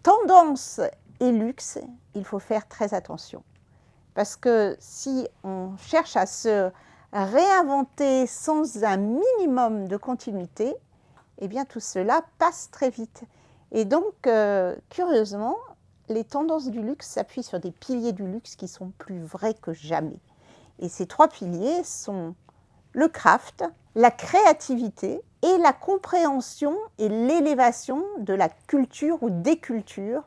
tendance et luxe, il faut faire très attention. Parce que si on cherche à se réinventer sans un minimum de continuité, eh bien tout cela passe très vite. Et donc, curieusement, les tendances du luxe s'appuient sur des piliers du luxe qui sont plus vrais que jamais. Et ces 3 piliers sont le craft, la créativité et la compréhension et l'élévation de la culture ou des cultures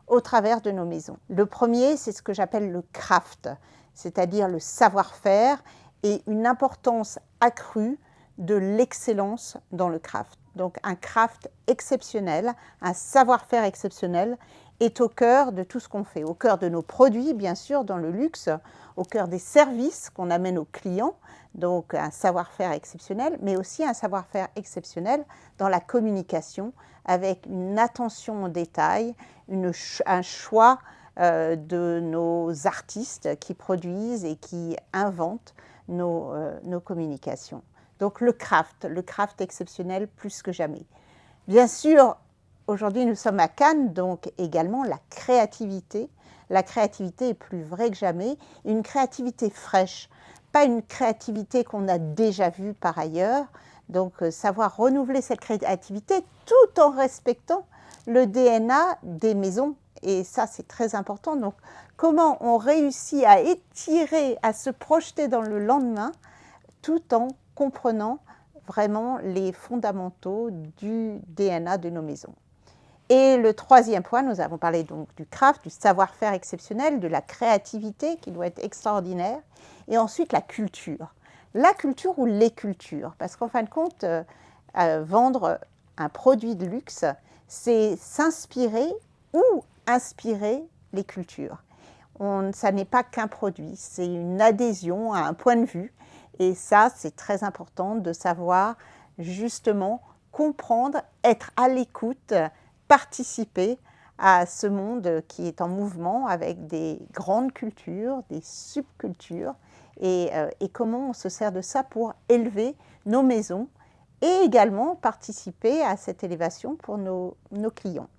au travers de nos maisons. Le premier, c'est ce que j'appelle le craft, c'est-à-dire le savoir-faire et une importance accrue de l'excellence dans le craft. Donc un craft exceptionnel, un savoir-faire exceptionnel est au cœur de tout ce qu'on fait, au cœur de nos produits, bien sûr, dans le luxe, au cœur des services qu'on amène aux clients, donc un savoir-faire exceptionnel, mais aussi un savoir-faire exceptionnel dans la communication, avec une attention aux détails, un choix de nos artistes qui produisent et qui inventent nos communications. Donc le craft exceptionnel plus que jamais. Bien sûr, aujourd'hui nous sommes à Cannes, donc également la créativité. La créativité est plus vraie que jamais, une créativité fraîche, pas une créativité qu'on a déjà vue par ailleurs. Donc savoir renouveler cette créativité tout en respectant le DNA des maisons. Et ça, c'est très important. Donc comment on réussit à étirer, à se projeter dans le lendemain tout en comprenant vraiment les fondamentaux du DNA de nos maisons. Et le troisième point, nous avons parlé donc du craft, du savoir-faire exceptionnel, de la créativité qui doit être extraordinaire, et ensuite la culture. La culture ou les cultures, parce qu'en fin de compte, vendre un produit de luxe, c'est s'inspirer ou inspirer les cultures. Ça n'est pas qu'un produit, c'est une adhésion à un point de vue. Et ça, c'est très important de savoir justement comprendre, être à l'écoute, participer à ce monde qui est en mouvement avec des grandes cultures, des subcultures, et comment on se sert de ça pour élever nos maisons et également participer à cette élévation pour nos clients.